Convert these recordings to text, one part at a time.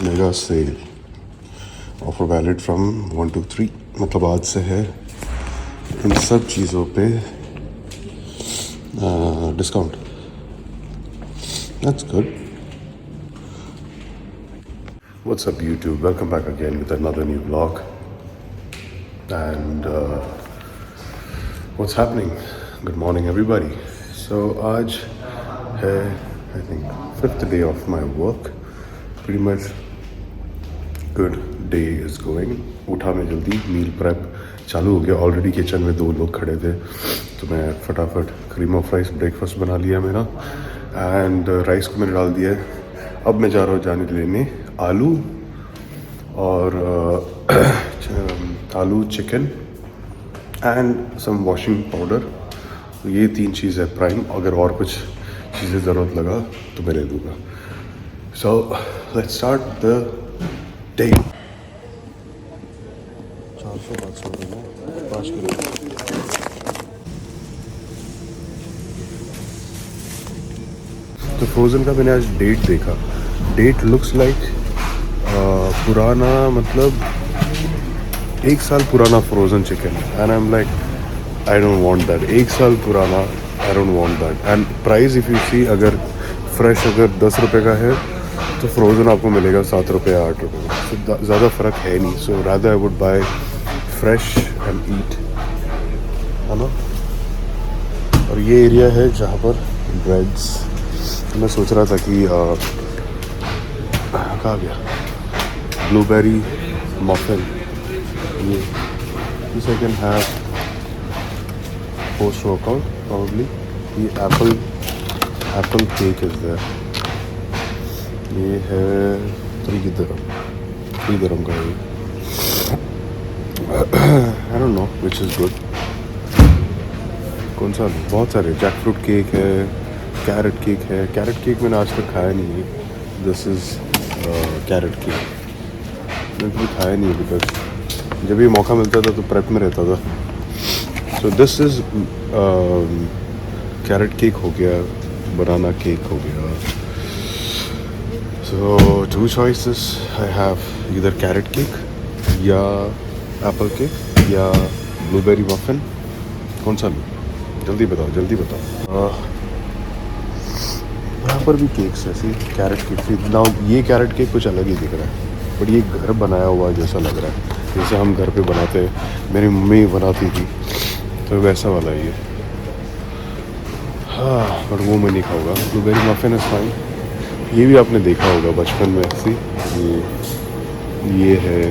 Mega sale offer valid from 1 to 3, मतलब आज से है इन सब चीज़ों पे discount. That's good. What's up YouTube? Welcome back again with another new vlog. And what's happening? Good morning everybody. So आज है I think 5th day of my work. Pretty much good day is going. उठा मैं जल्दी, meal prep चालू हो गया. Already kitchen में 2 लोग खड़े थे तो मैं फटाफट क्रीम ऑफ राइस ब्रेकफास्ट बना लिया मेरा. एंड राइस को मैंने डाल दिया. अब मैं जा रहा हूँ जाने लेने आलू और आलू chicken and some washing powder. तो ये 3 चीज़ है प्राइम. अगर और कुछ चीज़ें ज़रूरत लगा तो मैं ले लूँगा. So let's start the day. 400-500 5 kilo. तो फ्रोज़न का मैंने आज डेट देखा. डेट लुक्स लाइक पुराना, मतलब 1 साल पुराना frozen chicken. And I am like I don't want that. 1 साल पुराना I don't want that. And price if you see, अगर फ्रेश अगर 10 रुपये का है तो फ्रोज़न आपको मिलेगा 7 रुपये या 8 रुपये का. सो ज़्यादा फ़र्क है नहीं. So rather I would buy fresh and eat, है ना. और ये एरिया है जहाँ पर ब्रेड्स. मैं सोच रहा था कि कहाँ गया ब्लूबेरी मफिन. ये this I can have post workout probably. ये एप्पल केक इज देयर. ये है 3 dirham का. ये I don't know which is good. कौन सा? बहुत सारे. जैक फ्रूट केक है, कैरेट केक है. कैरेट केक मैंने आज तक खाया नहीं है. This is carrot cake. मैंने कभी खाया नहीं है बिकॉज जब भी मौका मिलता था तो प्रेप में रहता था. So this is carrot cake हो गया, बनाना केक हो गया. सो 2 choices आई हैव. इधर कैरेट केक या एप्पल केक या ब्लूबेरी मफिन. कौन सा लूँ? जल्दी बताओ. यहाँ पर भी केक्स ऐसी कैरेट केक ना. ये कैरेट केक कुछ अलग ही दिख रहा है बट ये घर बनाया हुआ जैसा लग रहा है, जैसे हम घर पे बनाते हैं. मेरी मम्मी बनाती थी तो वैसा वाला ये. हाँ बट वो मैं नहीं खाऊंगा. Blueberry muffin is fine. ये भी आपने देखा होगा बचपन में ऐसी. ये है,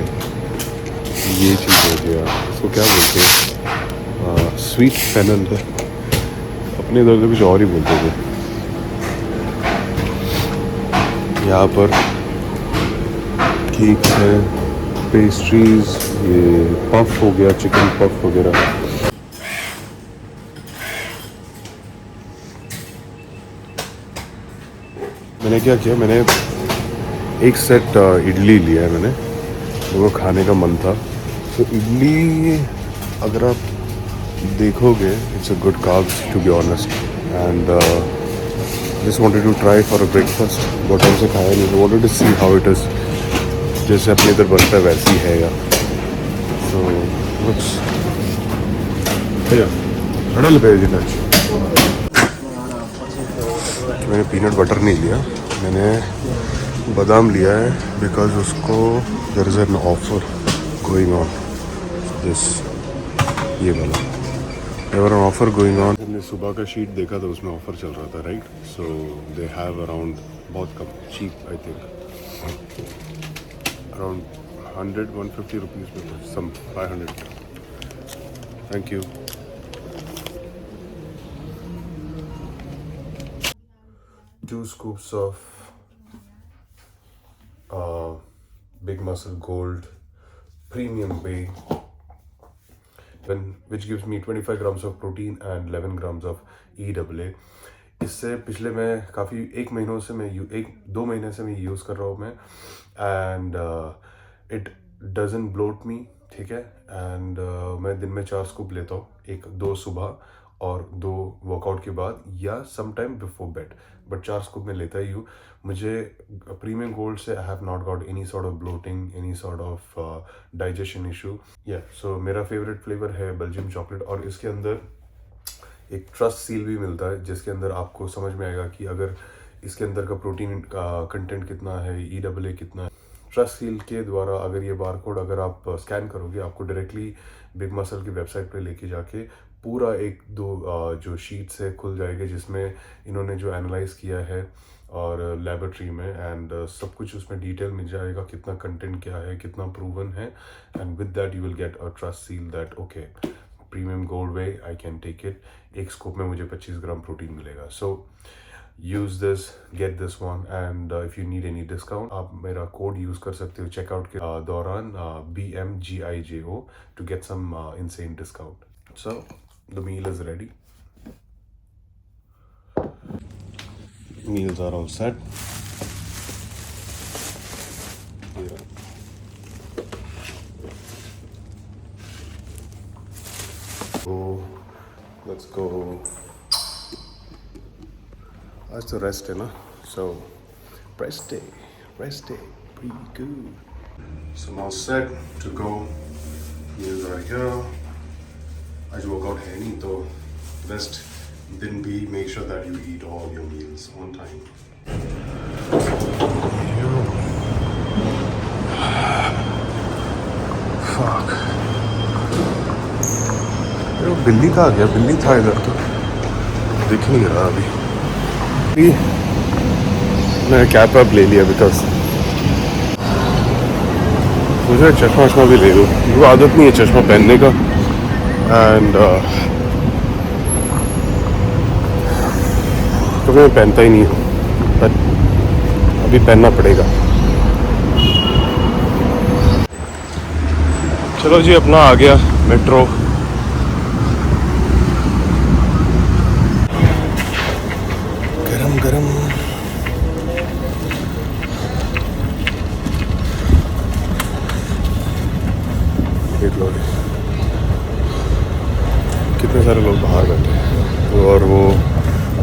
ये चीज़ हो गया. इसको क्या बोलते हैं? स्वीट फेनल है. अपने इधर से कुछ और ही बोलते थे. यहाँ पर केक है, पेस्ट्रीज. ये पफ हो गया, चिकन पफ वगैरह. मैंने क्या किया, मैंने एक सेट इडली लिया है. मैंने वो खाने का मन था. तो इडली अगर आप देखोगे it's a good carbs to be honest. And just wanted to try for a breakfast. बहुत टाइम से खाया नहीं. Wanted to see how it is. जैसे अपने इधर बनता है वैसी है या. सो कुछ अड़ल भेज देना. मैंने पीनट बटर नहीं लिया, मैंने बादाम लिया है बिकॉज उसको there is an offer going on. This ये वाला there an offer going on. हमने सुबह का शीट देखा तो उसमें ऑफर चल रहा था, right. So they have around बहुत कम cheap, I think around 100-150 rupees में some 500. Thank you. 2 scoops of Big Muscle Gold Premium Whey, which gives me 25 grams of protein and 11 grams of EAA. इससे पिछले मैं काफ़ी 1-2 महीने से मैं यूज़ कर रहा हूँ मैं. एंड इट डजंट ब्लोट मी, ठीक है. एंड मैं दिन में 4 स्कूप लेता हूँ. 1-2 सुबह और 2 वर्कआउट के बाद या some time before bed, but 4 scoop में लेता ही हूँ। मुझे प्रीमियम गोल्ड से I have not got any sort of bloating, any sort of digestion issue. या सो मेरा फेवरेट फ्लेवर है बेल्जियम चॉकलेट, और इसके अंदर एक ट्रस्ट सील भी मिलता है जिसके अंदर आपको समझ में आएगा कि अगर इसके अंदर का प्रोटीन कंटेंट कितना है, EAA कितना है। ट्रस्ट सील के द्वारा अगर ये बारकोड अगर आप स्कैन करोगे, आपको डायरेक्टली बिग मसल की वेबसाइट पे लेके जाके पूरा 1-2 जो शीट्स है खुल जाएंगे जिसमें इन्होंने जो एनालाइज किया है और लेबोरेटरी में, एंड सब कुछ उसमें डिटेल मिल जाएगा, कितना कंटेंट क्या है, कितना प्रूवन है, and with that you will get a trust seal that okay premium gold whey I can take it. एक स्कूप में मुझे 25 ग्राम प्रोटीन मिलेगा। So use this, get this one, and if you need any discount आप मेरा code use कर सकते हो checkout के दौरान BMGIJO to get some insane discount. So the meal is ready, meals are all set. Yeah. So let's go. आज तो rest है ना, so rest day, pretty good. So now set to go. Meals are here. आज workout है नहीं तो best दिन भी make sure that you eat all your meals on time. Fuck. ये बिल्ली कहाँ गया? बिल्ली था इधर तो दिख नहीं रहा अभी। मैं कैप अप ले लिया बिकॉज मुझे चश्मा भी ले लूँ, वो आदत नहीं है चश्मा पहनने का, एंड तो मैं पहनता ही नहीं हूँ, बट अभी पहनना पड़ेगा। चलो जी, अपना आ गया मेट्रो। गरम गरम देख लो कितने सारे लोग बाहर बैठे हैं और वो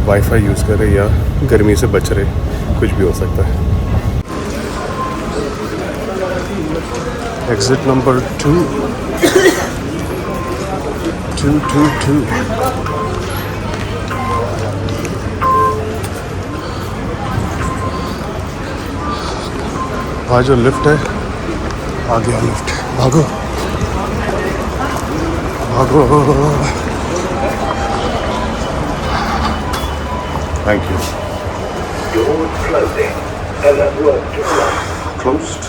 वाईफाई यूज़ कर रहे या गर्मी से बच रहे, कुछ भी हो सकता है। Exit number 222। वहाँ जो लिफ्ट है, आ गया लिफ्ट, भागो भागो। Thank you. Doors closing. Alert work to close. Closed.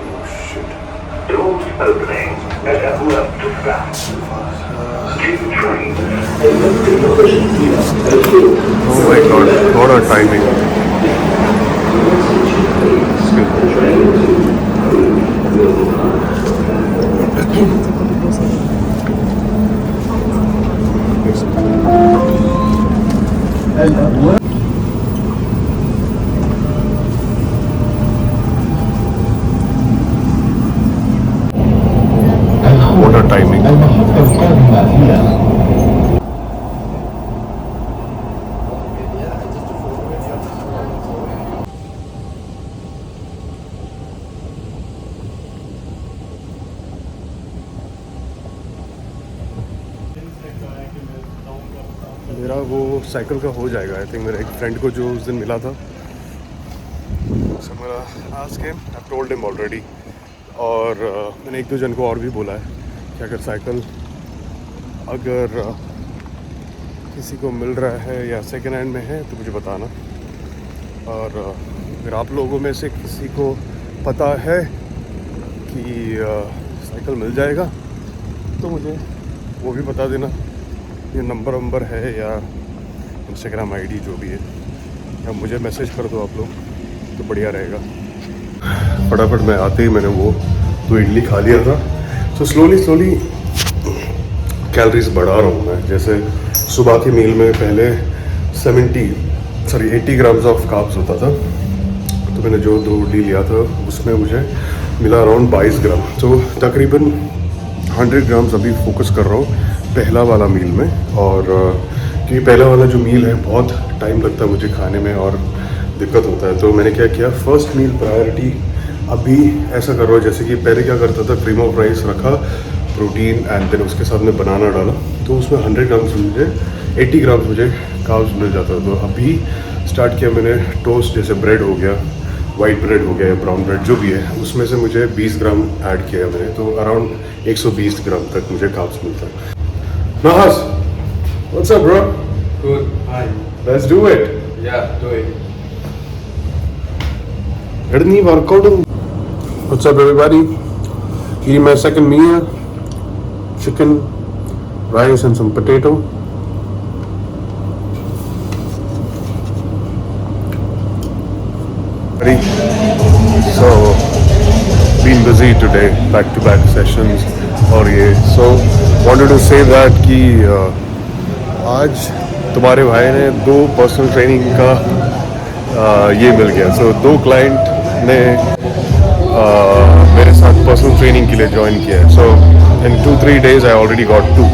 Oh shit. Doors opening. Alert work to start. Two trains. Oh my god, what a timing. What a timing. मेरा वो cycle का हो जाएगा I think. मेरे एक friend को जो उस दिन मिला था, सो मेरा आज के आई टोल्ड हिम ऑलरेडी, और मैंने 1-2 जन को और भी बोला है कि अगर साइकिल अगर किसी को मिल रहा है या सेकेंड हैंड में है तो मुझे बताना, और अगर आप लोगों में से किसी को पता है कि साइकिल मिल जाएगा तो मुझे वो भी बता देना। ये नंबर है या इंस्टाग्राम आईडी जो भी है, या मुझे मैसेज कर दो आप लोग तो बढ़िया रहेगा। फटाफट मैं आते ही मैंने वो 2 इडली खा लिया था। तो स्लोली कैलोरीज बढ़ा रहा हूँ मैं, जैसे सुबह के मील में पहले 80 ग्राम्स ऑफ कार्ब्स होता था, तो मैंने जो 2 रोटी लिया था उसमें मुझे मिला अराउंड 22 ग्राम। तो तकरीबन 100 ग्राम्स अभी फोकस कर रहा हूँ पहला वाला मील में। और क्योंकि पहला वाला जो मील है बहुत टाइम लगता है मुझे खाने में और दिक्कत होता है, तो मैंने क्या किया, फर्स्ट मील प्रायोरिटी अभी ऐसा कर रहा हूँ जैसे कि पहले क्या करता था, क्रीम ऑफ राइस रखा, प्रोटीन एंड देन उसके साथ में बनाना डाला, तो उसमें 100 ग्राम्स मुझे 80 ग्राम्स मुझे कार्ब्स मिल जाता था। तो अभी स्टार्ट किया मैंने टोस्ट, जैसे ब्रेड हो गया, वाइट ब्रेड हो गया या ब्राउन ब्रेड जो भी है, उसमें से मुझे 20 ग्राम ऐड किया मैंने, तो अराउंड 120 ग्राम तक मुझे कार्ब्स मिलता है। Nahas, what's up bro? Good. Hi. Let's do it. Yeah, do it. Let me work out. What's up everybody? Eating my second meal, chicken, rice and some potato. So, been busy today, back-to-back sessions और ये, so wanted to say that कि आज तुम्हारे भाई ने 2 personal training का ये मिल गया। So 2 क्लाइंट ने मेरे साथ पर्सनल ट्रेनिंग के लिए ज्वाइन किया है। So in 2-3 days I already got 2,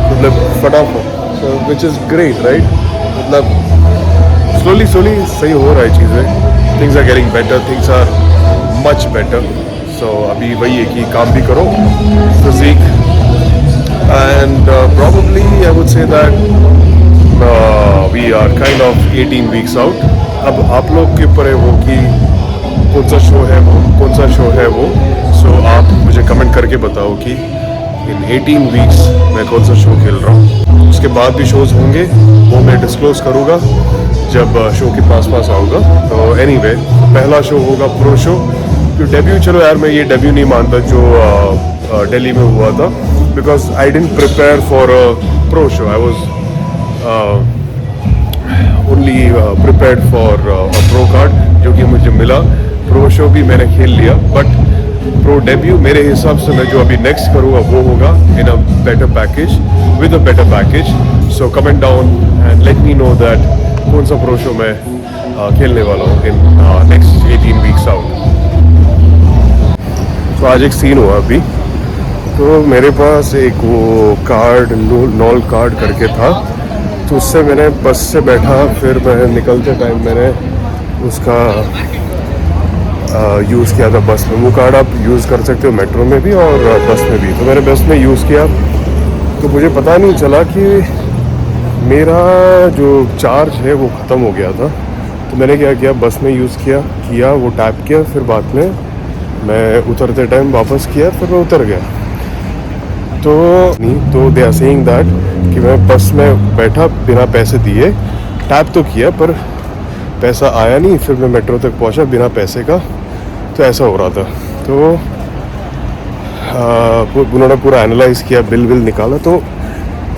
मतलब फटाफट, so which is great right? मतलब slowly सही हो रहा है चीज़ें, things are getting better, things are much better. So अभी वही है कि काम भी करो, physique, and probably I would say that we are kind of 18 weeks out. अब आप लोग के ऊपर है वो कि कौन सा शो है वो, so आप मुझे कमेंट करके बताओ कि इन 18 वीक्स मैं कौन सा शो खेल रहा हूँ। उसके बाद भी शोज़ होंगे, वो मैं डिस्क्लोज़ करूँगा जब शो के पास आऊँगा। तो एनीवे, पहला शो होगा प्रो शो, जो डेब्यू, चलो यार मैं ये डेब्यू नहीं मानता जो दिल्ली में हुआ था, because I didn't prepare for pro show, I was only prepared for pro card जो कि मुझे मिला। प्रो शो भी मैंने खेल लिया, बट प्रो डेब्यू मेरे हिसाब से मैं जो अभी नेक्स्ट करूँगा वो होगा in a better package, with a better package. So comment down and let me know that कौन सा प्रो शो मैं खेलने वाला हूँ इन नेक्स्ट 18 वीक्स आउट। तो आज एक सीन हुआ अभी, तो मेरे पास एक वो कार्ड, नॉल कार्ड करके था, तो उससे मैंने बस से बैठा, फिर मैं निकलते टाइम मैंने उसका यूज़ किया था बस में। वो कार्ड आप यूज़ कर सकते हो मेट्रो में भी और बस में भी, तो मैंने बस में यूज़ किया, तो मुझे पता नहीं चला कि मेरा जो चार्ज है वो ख़त्म हो गया था। तो मैंने क्या किया, बस में यूज़ किया वो टैप किया, फिर बाद में मैं उतरते टाइम वापस किया, फिर मैं उतर गया। तो दे आर सेइंग दैट कि मैं बस में बैठा बिना पैसे दिए, टैप तो किया पर पैसा आया नहीं, फिर मैं मेट्रो तक पहुंचा बिना पैसे का, तो ऐसा हो रहा था। तो उन्होंने पूरा एनालाइज़ किया, बिल निकाला। तो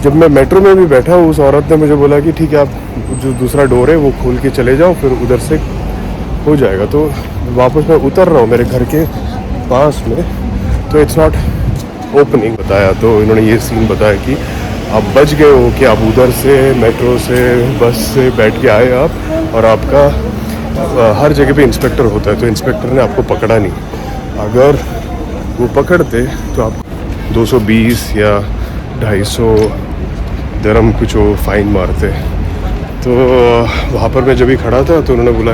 जब मैं मेट्रो में भी बैठा, उस औरत ने मुझे बोला कि ठीक है, आप जो दूसरा डोर है वो खोल के चले जाओ, फिर उधर से हो जाएगा। तो वापस मैं उतर रहा हूँ मेरे घर के पास में, तो इट्स नॉट ओपनिंग बताया। तो इन्होंने ये सीन बताया कि आप बच गए हो कि आप उधर से मेट्रो से बस से बैठ के आए आप, और आपका हर जगह पे इंस्पेक्टर होता है, तो इंस्पेक्टर ने आपको पकड़ा नहीं। अगर वो पकड़ते तो आप 220 या 250 दिरहम कुछ वो फाइन मारते। तो वहाँ पर मैं जब भी खड़ा था तो उन्होंने बोला,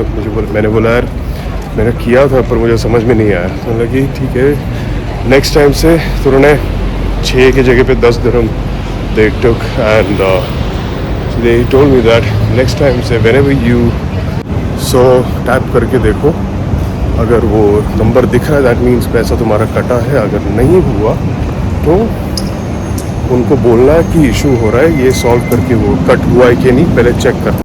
मैंने बोला यार मैंने किया था पर मुझे समझ में नहीं आया। तो बोला कि ठीक है नेक्स्ट टाइम से। तो उन्होंने 6 की जगह पे 10 दिरहम they took, and they told me that next time से whenever you टैप करके देखो, अगर वो नंबर दिख रहा है दैट मीन्स पैसा तुम्हारा कटा है, अगर नहीं हुआ तो उनको बोलना है कि इशू हो रहा है, ये सॉल्व करके वो कट हुआ है कि नहीं पहले चेक कर।